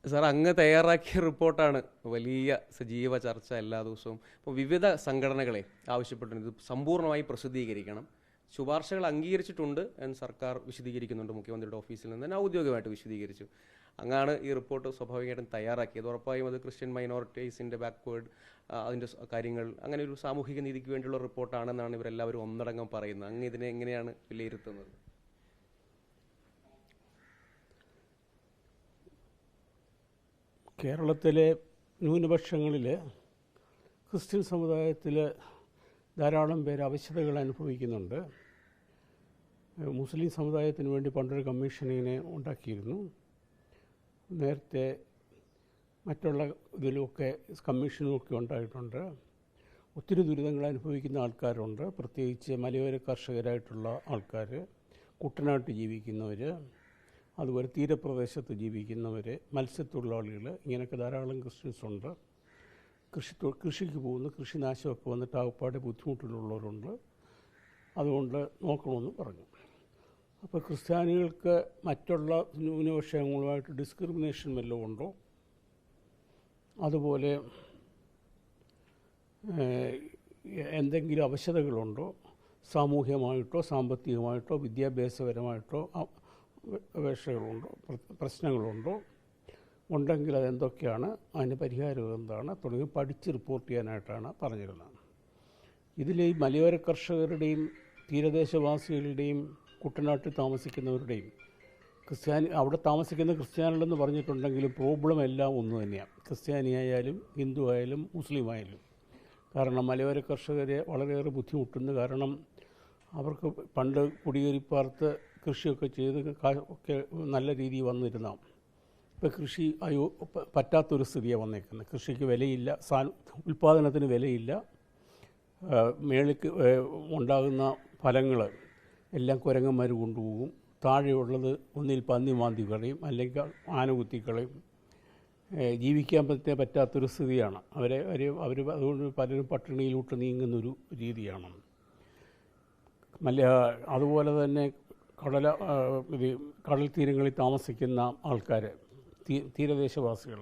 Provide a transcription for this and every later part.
Sir അങ്ങ് തയ്യാറാക്കിയ റിപ്പോർട്ടാണ് വലിയ സജീവ ചർച്ച എല്ലാ ദിവസവും. അപ്പോൾ വിവിധ സംഘടനകളെ ആവശ്യപ്പെട്ടിട്ടുണ്ട് ഇത് സമ്പൂർണ്ണമായി പ്രസിദ്ധീകരിക്കണം. ശുപാർശകൾ അംഗീകരിച്ചിട്ടുണ്ട് എന്ന് സർക്കാർ വിശദീകരിക്കുന്നുണ്ട്. മുഖ്യമന്ത്രിയുടെ ഓഫീസിൽ നിന്ന് തന്നെ ഔദ്യോഗികമായിട്ട് വിശദീകരിച്ചു. അങ്ങാണ് ഈ റിപ്പോർട്ട് സ്വാഭാവികമായിട്ടും തയ്യാറാക്കിയത്. ഉറപ്പായും അത് ക്രിസ്ത്യൻ മൈനോറിറ്റീസിൻ്റെ ബാക്ക്വേർഡ് അതിൻ്റെ കാര്യങ്ങൾ അങ്ങനെ ഒരു സാമൂഹിക നീതിക്ക് വേണ്ടിയുള്ള റിപ്പോർട്ടാണെന്നാണ് ഇവരെല്ലാവരും ഒന്നടങ്കം പറയുന്നത്. അങ്ങ് ഇതിനെ എങ്ങനെയാണ് വിലയിരുത്തുന്നത്? കേരളത്തിലെ ന്യൂനപക്ഷങ്ങളിൽ ക്രിസ്ത്യൻ സമുദായത്തിൽ ധാരാളം പേര് അവശതകൾ അനുഭവിക്കുന്നുണ്ട്. മുസ്ലിം സമുദായത്തിന് വേണ്ടി പണ്ടൊരു കമ്മീഷനിനെ ഉണ്ടാക്കിയിരുന്നു. നേരത്തെ മറ്റുള്ള ഇതിലുമൊക്കെ കമ്മീഷനുമൊക്കെ ഉണ്ടായിട്ടുണ്ട്. ഒത്തിരി ദുരിതങ്ങൾ അനുഭവിക്കുന്ന ആൾക്കാരുണ്ട്. പ്രത്യേകിച്ച് മലയോര കർഷകരായിട്ടുള്ള ആൾക്കാർ, കുട്ടനാട്ട് ജീവിക്കുന്നവർ, അതുപോലെ തീരപ്രദേശത്ത് ജീവിക്കുന്നവർ, മത്സ്യത്തൊഴിലാളികൾ, ഇങ്ങനെയൊക്കെ ധാരാളം ക്രിസ്ത്യൻസ് ഉണ്ട്. കൃഷിക്ക് പോകുന്ന കൃഷിനാശമൊക്കെ വന്നിട്ട് ആകപ്പാടെ ബുദ്ധിമുട്ടിലുള്ളവരുണ്ട്. അതുകൊണ്ട് നോക്കണമെന്ന് പറഞ്ഞു. അപ്പോൾ ക്രിസ്ത്യാനികൾക്ക് മറ്റുള്ള ന്യൂനപക്ഷങ്ങളുമായിട്ട് ഡിസ്ക്രിമിനേഷൻ വല്ലതും ഉണ്ടോ? അതുപോലെ എന്തെങ്കിലും അവശതകളുണ്ടോ? സാമൂഹ്യമായിട്ടോ സാമ്പത്തികമായിട്ടോ വിദ്യാഭ്യാസപരമായിട്ടോ അപേക്ഷകളുണ്ടോ, പ്രശ്നങ്ങളുണ്ടോ? ഉണ്ടെങ്കിൽ അതെന്തൊക്കെയാണ്, അതിന് പരിഹാരം എന്താണ് തുടങ്ങി പഠിച്ച് റിപ്പോർട്ട് ചെയ്യാനായിട്ടാണ് പറഞ്ഞിരുന്നത്. ഇതിൽ ഈ മലയോര കർഷകരുടെയും തീരദേശവാസികളുടെയും കുട്ടനാട്ടിൽ താമസിക്കുന്നവരുടെയും അവിടെ താമസിക്കുന്ന ക്രിസ്ത്യാനികളെന്ന് പറഞ്ഞിട്ടുണ്ടെങ്കിലും പ്രോബ്ലം എല്ലാം ഒന്ന് തന്നെയാണ്. ക്രിസ്ത്യാനിയായാലും ഹിന്ദു ആയാലും മുസ്ലിം ആയാലും. കാരണം മലയോര കർഷകരെ വളരെയേറെ ബുദ്ധിമുട്ടുന്നു. കാരണം അവർക്ക് പണ്ട് കുടിയേറിപ്പാർത്ത് കൃഷിയൊക്കെ ചെയ്ത് ഒക്കെ നല്ല രീതിയിൽ വന്നിരുന്ന ഇപ്പോൾ കൃഷി പറ്റാത്തൊരു സ്ഥിതിയാണ് വന്നേക്കുന്നത്. കൃഷിക്ക് വിലയില്ല, ഉൽപ്പാദനത്തിന് വിലയില്ല. മേളിക്ക് ഉണ്ടാകുന്ന ഫലങ്ങൾ എല്ലാം കുരങ്ങന്മാർ കൊണ്ടുപോകും. താഴെയുള്ളത് ഒന്നിൽ പന്നി മാന്തി കളയും, അല്ലെങ്കിൽ ആന കുത്തിക്കളയും. ജീവിക്കാൻ പറ്റാത്തൊരു സ്ഥിതിയാണ്. അവർ അതുകൊണ്ട് പലരും പട്ടിണിയിലോട്ട് നീങ്ങുന്നൊരു രീതിയാണ്. അതുപോലെ തന്നെ കടൽ തീരങ്ങളിൽ താമസിക്കുന്ന ആൾക്കാർ, തീരദേശവാസികൾ,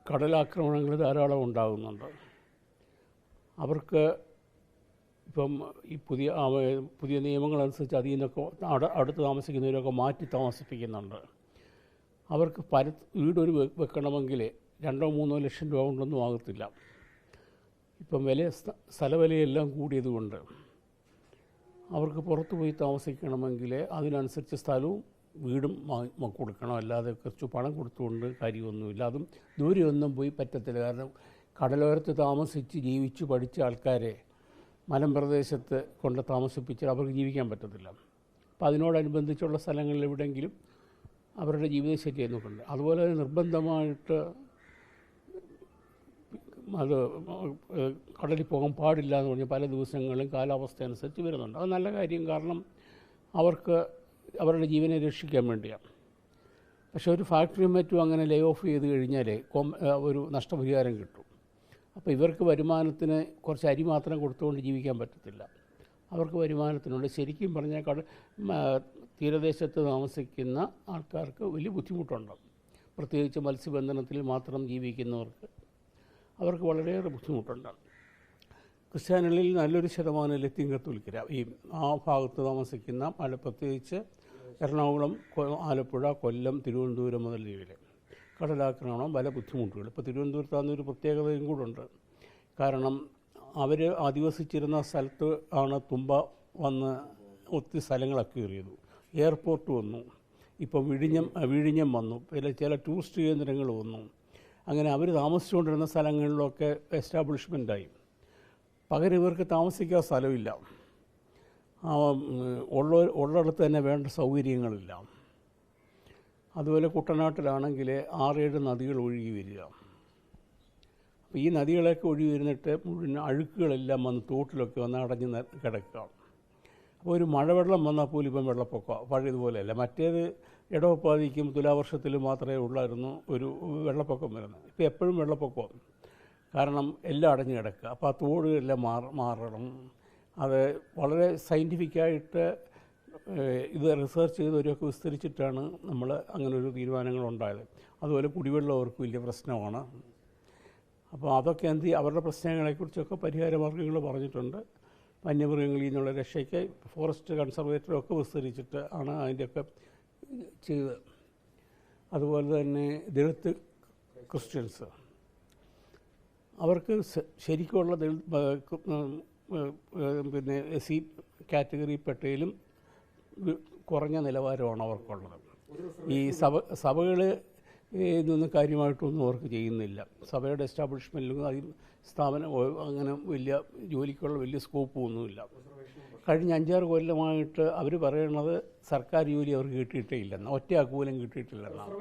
കടലാക്രമണങ്ങൾ ധാരാളം ഉണ്ടാകുന്നുണ്ട്. അവർക്ക് ഇപ്പം ഈ പുതിയ നിയമങ്ങളനുസരിച്ച് അതിൽ നിന്നൊക്കെ അടുത്ത് താമസിക്കുന്നവരൊക്കെ മാറ്റി താമസിപ്പിക്കുന്നുണ്ട്. അവർക്ക് വീടൊരു വെക്കണമെങ്കിൽ 2-3 ലക്ഷം രൂപ കൊണ്ടൊന്നും ആകത്തില്ല. ഇപ്പം സ്ഥലവിലയെല്ലാം കൂടിയതുകൊണ്ട് അവർക്ക് പുറത്ത് പോയി താമസിക്കണമെങ്കിൽ അതിനനുസരിച്ച് സ്ഥലവും വീടും കൊടുക്കണം. അല്ലാതെ കുറച്ച് പണം കൊടുത്തുകൊണ്ട് കാര്യമൊന്നുമില്ല. അതും ദൂരെയൊന്നും പോയി പറ്റത്തില്ല. കാരണം കടലോരത്ത് താമസിച്ച് ജീവിച്ച് പഠിച്ച ആൾക്കാരെ മലമ്പ്രദേശത്ത് കൊണ്ട് താമസിപ്പിച്ചാൽ അവർക്ക് ജീവിക്കാൻ പറ്റത്തില്ല. അപ്പോൾ അതിനോടനുബന്ധിച്ചുള്ള സ്ഥലങ്ങളിൽ എവിടെയെങ്കിലും അവരുടെ ജീവിതശൈലിയെ നോക്കുന്നുണ്ട്. അതുപോലെ നിർബന്ധമായിട്ട് അത് കടലിൽ പോകാൻ പാടില്ല എന്ന് പറഞ്ഞാൽ പല ദിവസങ്ങളും കാലാവസ്ഥ അനുസരിച്ച് വരുന്നുണ്ട്. അത് നല്ല കാര്യം. കാരണം അവർക്ക് അവരുടെ ജീവനെ രക്ഷിക്കാൻ വേണ്ടിയാണ്. പക്ഷേ ഒരു ഫാക്ടറിയും മറ്റും അങ്ങനെ ലേ ഓഫ് ചെയ്ത് കഴിഞ്ഞാൽ ഒരു നഷ്ടപരിഹാരം കിട്ടും. അപ്പോൾ ഇവർക്ക് വരുമാനത്തിന് കുറച്ച് അരി മാത്രം കൊടുത്തുകൊണ്ട് ജീവിക്കാൻ പറ്റത്തില്ല. അവർക്ക് വരുമാനത്തിനുണ്ട്. ശരിക്കും പറഞ്ഞാൽ തീരദേശത്ത് താമസിക്കുന്ന ആൾക്കാർക്ക് വലിയ ബുദ്ധിമുട്ടുണ്ട്. പ്രത്യേകിച്ച് മത്സ്യബന്ധനത്തിൽ മാത്രം ജീവിക്കുന്നവർക്ക് അവർക്ക് വളരെയേറെ ബുദ്ധിമുട്ടുണ്ട്. ക്രിസ്ത്യാനികളിൽ നല്ലൊരു ശതമാനം ലത്തീൻ കത്തോലിക്കര ആ ഭാഗത്ത് താമസിക്കുന്ന പ്രത്യേകിച്ച് എറണാകുളം, ആലപ്പുഴ, കൊല്ലം, തിരുവനന്തപുരം മുതൽ ജില്ലയിൽ കടലാക്രമണം പല ബുദ്ധിമുട്ടുകൾ. ഇപ്പോൾ തിരുവനന്തപുരത്താകുന്നൊരു പ്രത്യേകതയും കൂടുണ്ട്. കാരണം അവർ അധിവസിച്ചിരുന്ന സ്ഥലത്ത് ആണ് തുമ്പ വന്ന് ഒത്തിരി സ്ഥലങ്ങളൊക്കെ കയറിയത്. എയർപോർട്ട് വന്നു, ഇപ്പം വിഴിഞ്ഞം വന്നു, ചില ടൂറിസ്റ്റ് കേന്ദ്രങ്ങൾ വന്നു. അങ്ങനെ അവർ താമസിച്ചുകൊണ്ടിരുന്ന സ്ഥലങ്ങളിലൊക്കെ എസ്റ്റാബ്ലിഷ്മെൻറ്റായി. പകരം ഇവർക്ക് താമസിക്കാൻ സ്ഥലമില്ല. ഉള്ളിടത്ത് തന്നെ വേണ്ട സൗകര്യങ്ങളില്ല. അതുപോലെ കുട്ടനാട്ടിലാണെങ്കിൽ 6-7 നദികൾ ഒഴുകി വരിക. അപ്പോൾ ഈ നദികളൊക്കെ ഒഴുകി വരുന്നിട്ട് മുഴുവൻ അഴുക്കുകളെല്ലാം വന്ന് തോട്ടിലൊക്കെ വന്ന് അടഞ്ഞ് കിടക്കുക. അപ്പോൾ ഒരു മഴവെള്ളം വന്നാൽ പോലും ഇപ്പം വെള്ളപ്പൊക്കം പഴയതുപോലെയല്ല. മറ്റേത് ഇടവപ്പാതിക്കും തുലാവർഷത്തിലും മാത്രമേ ഉള്ളായിരുന്നു ഒരു വെള്ളപ്പൊക്കം വരുന്നത്. ഇപ്പോൾ എപ്പോഴും വെള്ളപ്പൊക്കം. കാരണം എല്ലാം അടഞ്ഞു കിടക്കുക. അപ്പോൾ ആ തോടുകളെല്ലാം മാറണം. അത് വളരെ സയൻറ്റിഫിക്കായിട്ട് ഇത് റിസർച്ച് ചെയ്തവരൊക്കെ വിസ്തരിച്ചിട്ടാണ് നമ്മൾ അങ്ങനൊരു തീരുമാനങ്ങളുണ്ടായത്. അതുപോലെ കുടിവെള്ളം അവർക്ക് വലിയ പ്രശ്നമാണ്. അപ്പോൾ അതൊക്കെ അവരുടെ പ്രശ്നങ്ങളെക്കുറിച്ചൊക്കെ പരിഹാരമാർഗ്ഗങ്ങൾ പറഞ്ഞിട്ടുണ്ട്. വന്യമൃഗങ്ങളിൽ നിന്നുള്ള രക്ഷയ്ക്ക് ഫോറസ്റ്റ് കൺസർവേറ്ററൊക്കെ വിസ്തരിച്ചിട്ട് ആണ് അതിൻ്റെയൊക്കെ ചെയ്തത്. അതുപോലെ തന്നെ ദളിത് ക്രിസ്ത്യൻസ് അവർക്ക് ശരിക്കുള്ള പിന്നെ SC കാറ്റഗറിപ്പെട്ടതിലും കുറഞ്ഞ നിലവാരമാണ് അവർക്കുള്ളത്. ഈ സഭകൾ ഇതൊന്നും കാര്യമായിട്ടൊന്നും അവർക്ക് ചെയ്യുന്നില്ല. സഭയുടെ എസ്റ്റാബ്ലിഷ്മെൻറ്റിലും സ്ഥാപനം അങ്ങനെ വലിയ ജോലിക്കുള്ള വലിയ സ്കോപ്പൊന്നുമില്ല. കഴിഞ്ഞ 5-6 കൊല്ലമായിട്ട് അവർ പറയണത് സർക്കാർ ജോലി അവർക്ക് കിട്ടിയിട്ടേ ഇല്ലെന്ന്, ഒറ്റ അക്കൂലം കിട്ടിയിട്ടില്ലെന്നാണ്.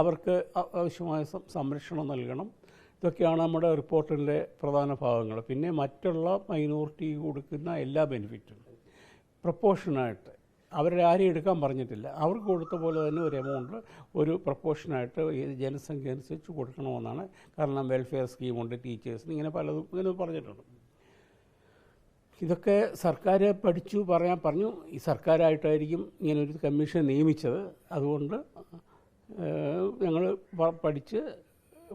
അവർക്ക് ആവശ്യമായ സംരക്ഷണം നൽകണം. ഇതൊക്കെയാണ് നമ്മുടെ റിപ്പോർട്ടിൻ്റെ പ്രധാന ഭാഗങ്ങൾ. പിന്നെ മറ്റുള്ള മൈനോറിറ്റി കൊടുക്കുന്ന എല്ലാ ബെനിഫിറ്റും പ്രപ്പോർഷനായിട്ട് അവരെ ആരെയും എടുക്കാൻ പറഞ്ഞിട്ടില്ല. അവർക്ക് കൊടുത്ത പോലെ തന്നെ ഒരു എമൗണ്ട് ഒരു പ്രപ്പോർഷനായിട്ട് ജനസംഖ്യ അനുസരിച്ച് കൊടുക്കണമെന്നാണ്. കാരണം വെൽഫെയർ സ്കീമുണ്ട്, ടീച്ചേഴ്സിന്, ഇങ്ങനെ പലതും ഇങ്ങനെ പറഞ്ഞിട്ടുണ്ട്. ഇതൊക്കെ സർക്കാർ പറഞ്ഞു. ഈ സർക്കാരായിട്ടായിരിക്കും ഇങ്ങനൊരു കമ്മീഷൻ നിയമിച്ചത്. അതുകൊണ്ട് ഞങ്ങൾ പഠിച്ച്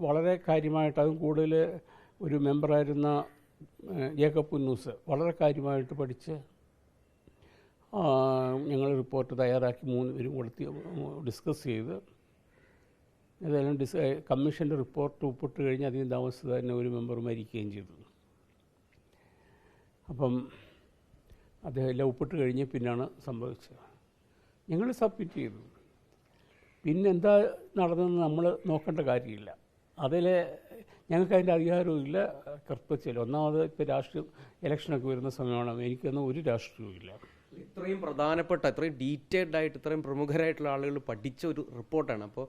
വളരെ കാര്യമായിട്ട്, അതും കൂടുതൽ ഒരു മെമ്പറായിരുന്ന ജേക്കബ് പുന്നൂസ് വളരെ കാര്യമായിട്ട് പഠിച്ച് ഞങ്ങൾ റിപ്പോർട്ട് തയ്യാറാക്കി 3 പേരും കൊടുത്ത് ഡിസ്കസ് ചെയ്ത് ഏതായാലും കമ്മീഷൻ്റെ റിപ്പോർട്ട് ഒപ്പിട്ട് കഴിഞ്ഞ് അധികം താമസിച്ചത് തന്നെ ഒരു മെമ്പർ മരിക്കുകയും ചെയ്തു. അപ്പം അദ്ദേഹം എല്ലാം ഒപ്പിട്ട് കഴിഞ്ഞ് പിന്നാണ് സംഭവിച്ചത്. ഞങ്ങൾ സബ്മിറ്റ് ചെയ്തു. പിന്നെന്താ നടന്നതെന്ന് നമ്മൾ നോക്കേണ്ട കാര്യമില്ല. അതിൽ ഞങ്ങൾക്ക് അതിൻ്റെ അധികാരവും ഇല്ല, കർത്തവ്യമില്ല. ഒന്നാമത് ഇപ്പോൾ രാഷ്ട്രീയ ഇലക്ഷനൊക്കെ വരുന്ന സമയമാണ്. എനിക്കൊന്നും ഒരു രാഷ്ട്രീയവും ഇല്ല. ഇത്രയും പ്രധാനപ്പെട്ട, ഇത്രയും ഡീറ്റെയിൽഡ് ആയിട്ട്, ഇത്രയും പ്രമുഖരായിട്ടുള്ള ആളുകൾ പഠിച്ച ഒരു റിപ്പോർട്ടാണ്. അപ്പോൾ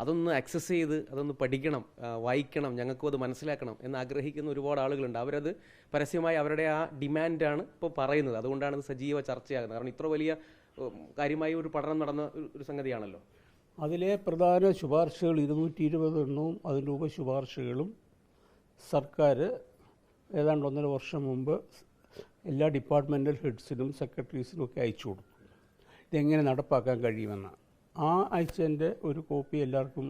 അതൊന്ന് ആക്സസ് ചെയ്ത് അതൊന്ന് പഠിക്കണം, വായിക്കണം, ഞങ്ങൾക്കും അത് മനസ്സിലാക്കണം എന്ന് ആഗ്രഹിക്കുന്ന ഒരുപാട് ആളുകളുണ്ട്. അവരത് പരസ്യമായി അവരുടെ ആ ഡിമാൻഡാണ് ഇപ്പോൾ പറയുന്നത്. അതുകൊണ്ടാണ് ഇത് സജീവ ചർച്ചയാകുന്നത്. കാരണം ഇത്ര വലിയ കാര്യമായി ഒരു പഠനം നടന്ന ഒരു സംഗതിയാണല്ലോ. അതിലെ പ്രധാന ശുപാർശകൾ 220 എണ്ണവും അതിൻ്റെ ഉപശുപാർശകളും സർക്കാർ ഏതാണ്ട് 1.5 വർഷം മുമ്പ് എല്ലാ ഡിപ്പാർട്ട്മെൻ്റൽ ഹെഡ്സിനും സെക്രട്ടറീസിനും ഒക്കെ അയച്ചു കൊടുത്തു. ഇതെങ്ങനെ നടപ്പാക്കാൻ കഴിയുമെന്ന്. ആ അയച്ചതിൻ്റെ ഒരു കോപ്പി എല്ലാവർക്കും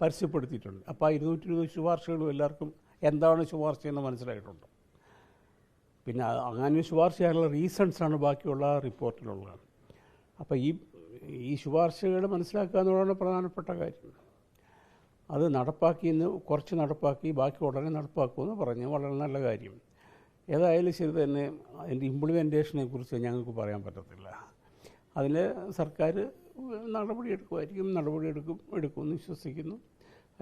പരസ്യപ്പെടുത്തിയിട്ടുണ്ട്. അപ്പോൾ ആ 220 ശുപാർശകളും എല്ലാവർക്കും എന്താണ് ശുപാർശയെന്ന് മനസ്സിലായിട്ടുണ്ട്. പിന്നെ അങ്ങനെ ശുപാർശ ചെയ്യാനുള്ള റീസൺസാണ് ബാക്കിയുള്ള റിപ്പോർട്ടിലുള്ളത്. അപ്പോൾ ഈ ശുപാർശകൾ മനസ്സിലാക്കുക എന്നുള്ളതാണ് പ്രധാനപ്പെട്ട കാര്യം. അത് കുറച്ച് നടപ്പാക്കി ബാക്കി ഉടനെ നടപ്പാക്കുമെന്ന് പറഞ്ഞു. വളരെ നല്ല കാര്യം. ഏതായാലും ശരി തന്നെ അതിൻ്റെ ഇംപ്ലിമെൻറ്റേഷനെ കുറിച്ച് ഞങ്ങൾക്ക് പറയാൻ പറ്റത്തില്ല. അതിൽ സർക്കാർ എടുക്കുമെന്ന് വിശ്വസിക്കുന്നു.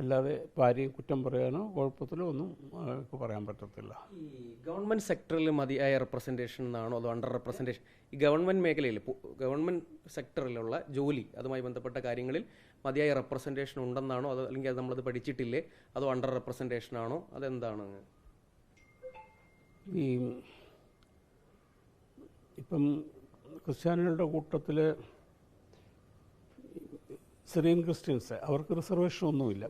അല്ലാതെ ആരെയും കുറ്റം പറയാനോ കുഴപ്പത്തിലോ ഒന്നും പറയാൻ പറ്റത്തില്ല. ഈ ഗവൺമെൻറ് സെക്ടറിൽ മതിയായ റെപ്രസെൻറ്റേഷൻ എന്നാണോ അതോ അണ്ടർ റെപ്രസെൻറ്റേഷൻ? ഈ ഗവൺമെൻറ് മേഖലയിൽ, ഗവൺമെൻറ് സെക്ടറിലുള്ള ജോലി, അതുമായി ബന്ധപ്പെട്ട കാര്യങ്ങളിൽ മതിയായ റെപ്രസെൻറ്റേഷൻ ഉണ്ടെന്നാണോ, അതോ അല്ലെങ്കിൽ അത് നമ്മളത് പഠിച്ചിട്ടില്ലേ, അതോ അണ്ടർ റെപ്രസെൻറ്റേഷൻ ആണോ, അതെന്താണ്? ഇപ്പം ക്രിസ്ത്യാനികളുടെ കൂട്ടത്തിൽ സിറിയൻ ക്രിസ്ത്യൻസ് അവർക്ക് റിസർവേഷൻ ഒന്നുമില്ല.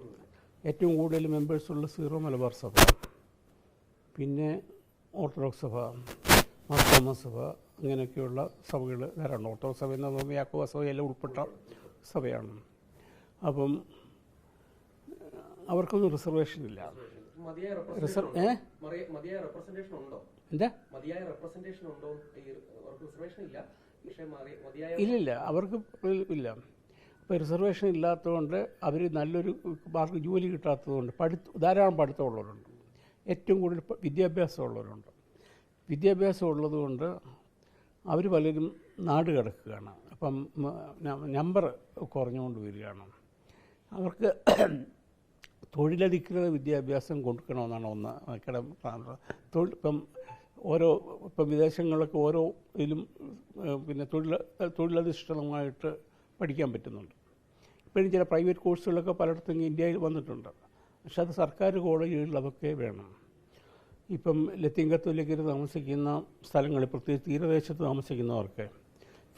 ഏറ്റവും കൂടുതൽ മെമ്പേഴ്സുള്ള സീറോ മലബാർ സഭ, പിന്നെ ഓർത്തഡോക്സ് സഭ, മാർത്തോമാ സഭ, അങ്ങനെയൊക്കെയുള്ള സഭകൾ ധാരാളം. ഓർത്തഡോക്സ് സഭ എന്ന് പറയുമ്പോൾ യാക്കോബ സഭയെല്ലാം ഉൾപ്പെട്ട സഭയാണ്. അപ്പം അവർക്കൊന്നും റിസർവേഷൻ ഇല്ല. ഇല്ലില്ല, അവർക്ക് ഇല്ല. അപ്പോൾ റിസർവേഷൻ ഇല്ലാത്തതുകൊണ്ട് അവർ നല്ലൊരു മാർക്ക് ജോലി കിട്ടാത്തതുകൊണ്ട് ധാരാളം പഠിത്തമുള്ളവരുണ്ട്. ഏറ്റവും കൂടുതൽ വിദ്യാഭ്യാസമുള്ളവരുണ്ട്. വിദ്യാഭ്യാസം ഉള്ളതുകൊണ്ട് അവർ പലരും നാട് കിടക്കുകയാണ്. അപ്പം നമ്പർ കുറഞ്ഞുകൊണ്ട് വരികയാണ്. അവർക്ക് തൊഴിലധിഷ്ഠിത വിദ്യാഭ്യാസം കൊടുക്കണമെന്നാണ് ഒന്ന്. ഇപ്പം വിദേശങ്ങളിലൊക്കെ ഓരോ ഇതിലും പിന്നെ തൊഴിലധിഷ്ഠിതമായിട്ട് പഠിക്കാൻ പറ്റുന്നുണ്ട്. ഇപ്പോഴും ചില പ്രൈവറ്റ് കോഴ്സുകളൊക്കെ പലയിടത്തും ഇന്ത്യയിൽ വന്നിട്ടുണ്ട്. പക്ഷെ അത് സർക്കാർ കോളേജുകളിൽ അതൊക്കെ വേണം. ഇപ്പം ലത്തീൻ കത്തോലിക്കർ താമസിക്കുന്ന സ്ഥലങ്ങളിൽ, പ്രത്യേകിച്ച് തീരദേശത്ത് താമസിക്കുന്നവർക്ക്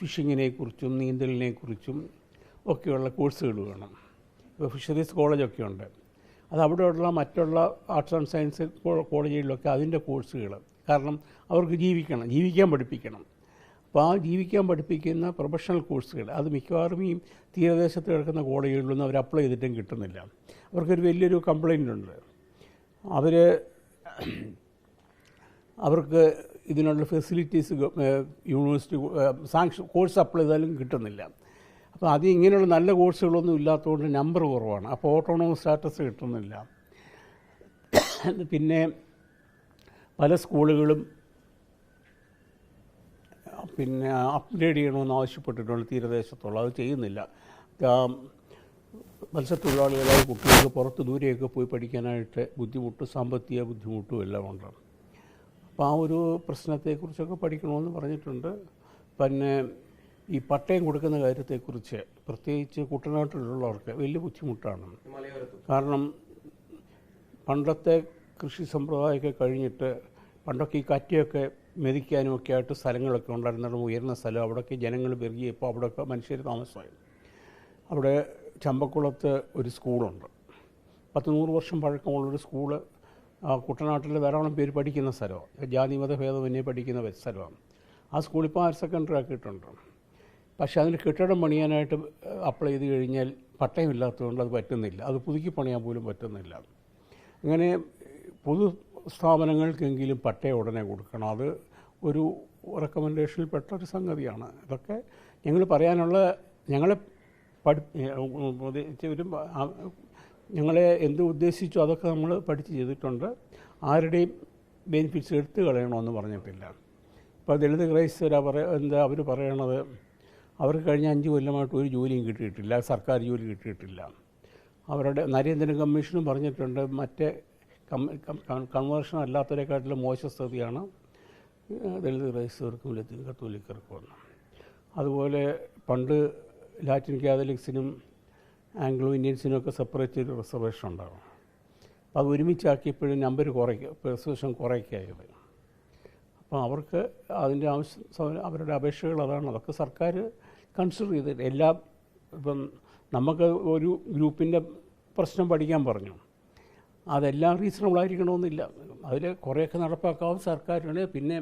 ഫിഷിങ്ങിനെക്കുറിച്ചും നീന്തലിനെക്കുറിച്ചും ഒക്കെയുള്ള കോഴ്സുകൾ വേണം. ഇപ്പോൾ ഫിഷറീസ് കോളേജൊക്കെ ഉണ്ട്. അത് അവിടെയുള്ള മറ്റുള്ള ആർട്സ് ആൻഡ് സയൻസ് കോളേജുകളിലൊക്കെ അതിൻ്റെ കോഴ്സുകൾ. കാരണം അവർക്ക് ജീവിക്കാൻ പഠിപ്പിക്കണം. അപ്പോൾ ആ ജീവിക്കാൻ പഠിപ്പിക്കുന്ന പ്രൊഫഷണൽ കോഴ്സുകൾ അത് മിക്കവാറും ഈ തീരദേശത്ത് കിടക്കുന്ന കോളേജുകളിലൊന്നും അവർ അപ്ലൈ ചെയ്തിട്ടും കിട്ടുന്നില്ല. അവർക്കൊരു വലിയൊരു കംപ്ലൈൻ്റ് ഉണ്ട്. അവർക്ക് ഇതിനുള്ള facilities university sanction course apply ചെയ്താലും കിട്ടുന്നില്ല. അപ്പോൾ അത് ഇങ്ങനെയുള്ള നല്ല കോഴ്സുകളൊന്നും ഇല്ലാത്തതുകൊണ്ട് നമ്പർ കുറവാണ്. അപ്പോൾ ഓട്ടോണോമസ് സ്റ്റാറ്റസ് കിട്ടുന്നില്ല. പിന്നെ പല സ്കൂളുകളും പിന്നെ അപ്ഗ്രേഡ് ചെയ്യണമെന്ന് ആവശ്യപ്പെട്ടിട്ടുണ്ട് തീരദേശത്തുള്ള, അത് ചെയ്യുന്നില്ല. മത്സ്യത്തൊഴിലാളികളായ കുട്ടികൾക്ക് പുറത്ത് ദൂരെയൊക്കെ പോയി പഠിക്കാനായിട്ട് ബുദ്ധിമുട്ട്, സാമ്പത്തിക ബുദ്ധിമുട്ടും എല്ലാം ഉണ്ട്. അപ്പോൾ ആ ഒരു പ്രശ്നത്തെക്കുറിച്ചൊക്കെ പഠിക്കണമെന്ന് പറഞ്ഞിട്ടുണ്ട്. പിന്നെ ഈ പട്ടയം കൊടുക്കുന്ന കാര്യത്തെക്കുറിച്ച് പ്രത്യേകിച്ച് കുട്ടനാട്ടിലുള്ളവർക്ക് വലിയ ബുദ്ധിമുട്ടാണ്. കാരണം പണ്ടത്തെ കൃഷി സമ്പ്രദായമൊക്കെ കഴിഞ്ഞിട്ട് പണ്ടൊക്കെ ഈ കറ്റയൊക്കെ മെതിക്കാനും ഒക്കെ ആയിട്ട് സ്ഥലങ്ങളൊക്കെ ഉണ്ടായിരുന്ന ഉയർന്ന സ്ഥലം, അവിടെയൊക്കെ ജനങ്ങൾ പെരുകിയപ്പോൾ അവിടെയൊക്കെ മനുഷ്യർ താമസമായി. അവിടെ ചമ്പക്കുളത്ത് ഒരു സ്കൂളുണ്ട്, 100 വർഷം പഴക്കമുള്ളൊരു സ്കൂള്. കുട്ടനാട്ടിൽ ധാരാളം പേര് പഠിക്കുന്ന സ്ഥലമാണ്, ജാതിമത ഭേദമന്യേ പഠിക്കുന്ന സ്ഥലമാണ്. ആ സ്കൂളിപ്പോൾ ഹയർ സെക്കൻഡറി ആക്കിയിട്ടുണ്ട്. പക്ഷേ അതിന് കെട്ടിടം പണിയാനായിട്ട് അപ്ലൈ ചെയ്ത് കഴിഞ്ഞാൽ പട്ടയമില്ലാത്തതുകൊണ്ട് അത് പറ്റുന്നില്ല, അത് പുതുക്കി പണിയാൻ പോലും പറ്റുന്നില്ല. അങ്ങനെ പൊതു സ്ഥാപനങ്ങൾക്കെങ്കിലും പട്ടയം ഉടനെ കൊടുക്കണം. അത് ഒരു റെക്കമെൻഡേഷനിൽ പെട്ടൊരു സംഗതിയാണ്. ഇതൊക്കെ ഞങ്ങൾ പറയാനുള്ള ഞങ്ങളെ എന്ത് ഉദ്ദേശിച്ചു അതൊക്കെ നമ്മൾ പഠിച്ച് ചെയ്തിട്ടുണ്ട്. ആരുടെയും ബെനിഫിറ്റ്സ് എടുത്തു കളയണമെന്ന് പറഞ്ഞിട്ടില്ല. ഇപ്പോൾ ദളിത് ക്രൈസ്തവർ അവർ പറയണത് അവർക്ക് കഴിഞ്ഞ 5 കൊല്ലമായിട്ട് ഒരു ജോലിയും കിട്ടിയിട്ടില്ല, സർക്കാർ ജോലി കിട്ടിയിട്ടില്ല. അവരുടെ നരേന്ദ്രൻ കമ്മീഷനും പറഞ്ഞിട്ടുണ്ട് മറ്റേ കൺവേർഷൻ അല്ലാത്തവരെക്കാട്ടിലും മോശം സ്ഥിതിയാണ് ദളിത് ക്രൈസ്തവർക്കും ലത്തീൻ കത്തോലിക്കർക്കും. അതുപോലെ പണ്ട് ലാറ്റിൻ കാത്തലിക്സിനും ആംഗ്ലോ ഇന്ത്യൻസിനൊക്കെ സെപ്പറേറ്റ് ഒരു റിസർവേഷൻ ഉണ്ടാകും. അപ്പോൾ അത് ഒരുമിച്ചാക്കിയപ്പോഴും നമ്പർ റിസർവേഷൻ കുറയ്ക്കായത്. അപ്പോൾ അവർക്ക് അതിൻ്റെ അവരുടെ അപേക്ഷകൾ അതാണ്. അതൊക്കെ സർക്കാർ കൺസിഡർ ചെയ്തിട്ട് എല്ലാം. ഇപ്പം നമുക്ക് ഒരു ഗ്രൂപ്പിൻ്റെ പ്രശ്നം പഠിക്കാൻ പറഞ്ഞു, അതെല്ലാം റീസണബിൾ ആയിരിക്കണമെന്നില്ല. അതിൽ കുറേയൊക്കെ നടപ്പാക്കാവും സർക്കാരിന്. പിന്നെ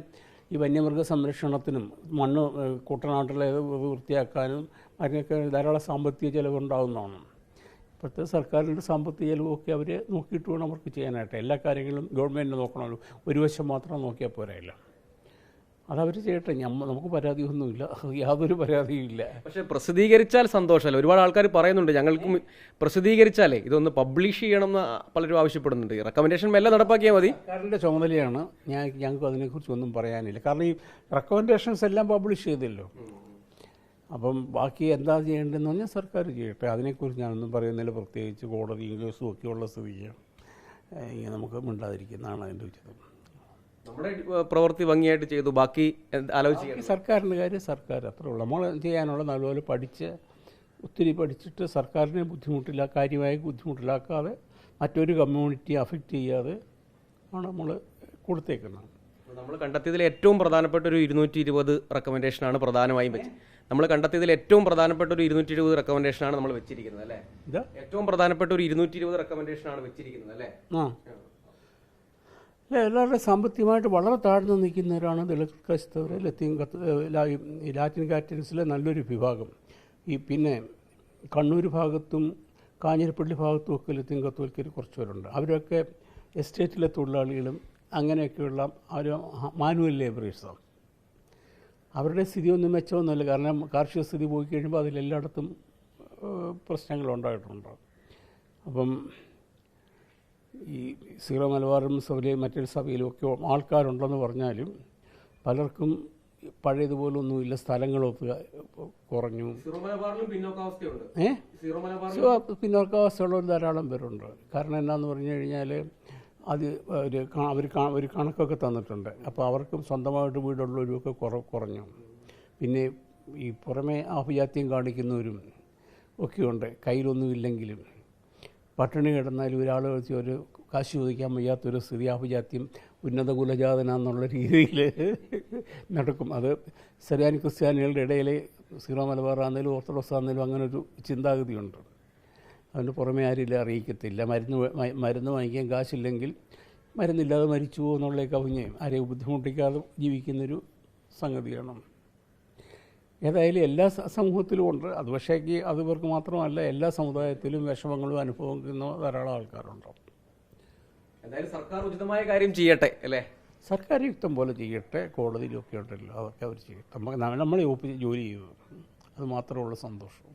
ഈ വന്യമൃഗ സംരക്ഷണത്തിനും മണ്ണ് കുട്ടനാട്ടിലെ വൃത്തിയാക്കാനും അതിനൊക്കെ ധാരാളം സാമ്പത്തിക ചിലവുണ്ടാകുന്നതാണ്. ഇപ്പോഴത്തെ സർക്കാരിൻ്റെ സാമ്പത്തിക ചിലവൊക്കെ അവർ നോക്കിയിട്ട് വേണം അവർക്ക് ചെയ്യാനായിട്ട്. എല്ലാ കാര്യങ്ങളും ഗവൺമെൻറ് നോക്കണമല്ലോ, ഒരു വശം മാത്രം നോക്കിയാൽ പോരായില്ല. അതവർ ചെയ്യട്ടെ, നമുക്ക് പരാതിയൊന്നുമില്ല, യാതൊരു പരാതിയും ഇല്ല. പക്ഷേ പ്രസിദ്ധീകരിച്ചാൽ സന്തോഷമല്ല. ഒരുപാട് ആൾക്കാർ പറയുന്നുണ്ട് ഞങ്ങൾക്കും പ്രസിദ്ധീകരിച്ചാലേ ഇതൊന്ന് പബ്ലിഷ് ചെയ്യണമെന്ന് പലരും ആവശ്യപ്പെടുന്നുണ്ട്. റെക്കമെൻഡേഷൻ മെല്ലെ നടപ്പാക്കിയാൽ മതി. സർക്കാരിൻ്റെ ചുമതലയാണ്. ഞങ്ങൾക്ക് അതിനെക്കുറിച്ചൊന്നും പറയാനില്ല. കാരണം ഈ റെക്കമെൻഡേഷൻസ് എല്ലാം പബ്ലിഷ് ചെയ്തല്ലോ. അപ്പം ബാക്കി എന്താ ചെയ്യേണ്ടതെന്ന് പറഞ്ഞാൽ സർക്കാർ ചെയ്യട്ടെ. അതിനെക്കുറിച്ച് ഞാനൊന്നും പറയുന്നില്ല. പ്രത്യേകിച്ച് കോടതിയും കേസും ഒക്കെയുള്ള സ്ഥിതിക്ക് നമുക്ക് മിണ്ടാതിരിക്കുന്നതാണ് അതിൻ്റെ ഉചിതം. നമ്മുടെ പ്രവൃത്തി ഭംഗിയായിട്ട് ചെയ്തു, ബാക്കി ആലോചിക്കുക. സർക്കാരിൻ്റെ കാര്യം സർക്കാർ അത്രേ ഉള്ളൂ. നമ്മൾ ചെയ്യാനുള്ള നല്ലപോലെ ഒത്തിരി പഠിച്ചിട്ട് സർക്കാരിനെ കാര്യമായി ബുദ്ധിമുട്ടിലാക്കാതെ മറ്റൊരു കമ്മ്യൂണിറ്റിയെ അഫക്റ്റ് ചെയ്യാതെ ആണ് നമ്മൾ കൊടുത്തേക്കുന്നത്. നമ്മൾ കണ്ടെത്തിയതിൽ ഏറ്റവും പ്രധാനപ്പെട്ട ഒരു 220 റെക്കമെൻഡേഷനാണ് പ്രധാനമായും വെച്ചത്. നമ്മൾ കണ്ടെത്തിയതിൽ ഏറ്റവും പ്രധാനപ്പെട്ട ഒരു 220 റെക്കമെൻഡേഷനാണ് നമ്മൾ വെച്ചിരിക്കുന്നത് അല്ലേ? ഏറ്റവും പ്രധാനപ്പെട്ട ഒരു 220 റെക്കമെൻഡേഷനാണ് വെച്ചിരിക്കുന്നത് അല്ലേ? എല്ലാവരുടെ സാമ്പത്തികമായിട്ട് വളരെ താഴ്ന്നു നിൽക്കുന്നവരാണ് ദളിത് ക്രൈസ്തവർ, ലാറ്റിൻ കാത്തലിക്സിലെ നല്ലൊരു വിഭാഗം. പിന്നെ കണ്ണൂർ ഭാഗത്തും കാഞ്ഞിരപ്പള്ളി ഭാഗത്തും ഒക്കെ ലത്തീൻ കത്തോലിക്കർ കുറച്ച് പേരുണ്ട്. അവരൊക്കെ എസ്റ്റേറ്റിലെ തൊഴിലാളികളും അങ്ങനെയൊക്കെയുള്ള ഒരു മാനുവൽ ലേബറേഴ്സാണ്. അവരുടെ സ്ഥിതിയൊന്നും മെച്ചമൊന്നുമില്ല. കാരണം കാർഷിക സ്ഥിതി പോയി കഴിയുമ്പോൾ അതിലെല്ലായിടത്തും പ്രശ്നങ്ങളുണ്ടായിട്ടുണ്ട്. അപ്പം ഈ സീറോ മലബാറും സഭയിലെയും മറ്റൊരു സഭയിലും ഒക്കെ ആൾക്കാരുണ്ടെന്ന് പറഞ്ഞാലും പലർക്കും പഴയതുപോലൊന്നുമില്ല. സ്ഥലങ്ങളൊക്കെ കുറഞ്ഞു. പിന്നോക്കാവസ്ഥയുള്ളവർ ധാരാളം പേരുണ്ട്. കാരണം എന്താണെന്ന് പറഞ്ഞു കഴിഞ്ഞാൽ അത് അവർ കണക്കൊക്കെ തന്നിട്ടുണ്ട്. അപ്പോൾ അവർക്കും സ്വന്തമായിട്ട് വീടുള്ളവരുമൊക്കെ കുറഞ്ഞു. പിന്നെ ഈ പുറമേ ആഭിജാത്യം കാണിക്കുന്നവരും ഒക്കെയുണ്ട്. കയ്യിലൊന്നുമില്ലെങ്കിലും പട്ടിണി കിടന്നാലും ഒരാൾ വെച്ച് ഒരു കാശ് ചോദിക്കാൻ വയ്യാത്തൊരു സ്ഥിതി, ആഭിജാത്യം ഉന്നത കുലജാതനാന്നുള്ള രീതിയിൽ നടക്കും. അത് സെറിയാനി ക്രിസ്ത്യാനികളുടെ ഇടയിൽ സീറോ മലബാർ ആണെങ്കിലും ഓർത്തഡോക്സ് ആണെങ്കിലും അങ്ങനൊരു ചിന്താഗതിയുണ്ട്. അതിന് പുറമേ ആരില്ല അറിയിക്കത്തില്ല. മരുന്ന് വാങ്ങിക്കാൻ കാശില്ലെങ്കിൽ മരുന്നില്ലാതെ മരിച്ചു പോകുന്നുള്ളതൊക്കെ കവിഞ്ഞ് ആരെയും ബുദ്ധിമുട്ടിക്കാതെ ജീവിക്കുന്നൊരു സംഗതിയാണ്. ഏതായാലും എല്ലാ സമൂഹത്തിലും ഉണ്ട്. അത് പക്ഷേ അത് ഇവർക്ക് മാത്രമല്ല, എല്ലാ സമുദായത്തിലും വിഷമങ്ങളും അനുഭവിക്കുന്ന ധാരാളം ആൾക്കാരുണ്ട്. എന്തായാലും സർക്കാർ ഉചിതമായ കാര്യം ചെയ്യട്ടെ അല്ലേ? സർക്കാർ യുക്തം പോലെ ചെയ്യട്ടെ. കോടതിയിലൊക്കെ ഉണ്ടല്ലോ, അതൊക്കെ അവർ ചെയ്യട്ടെ. നമ്മൾ ജോലി ചെയ്തു, അത് മാത്രമുള്ള സന്തോഷം.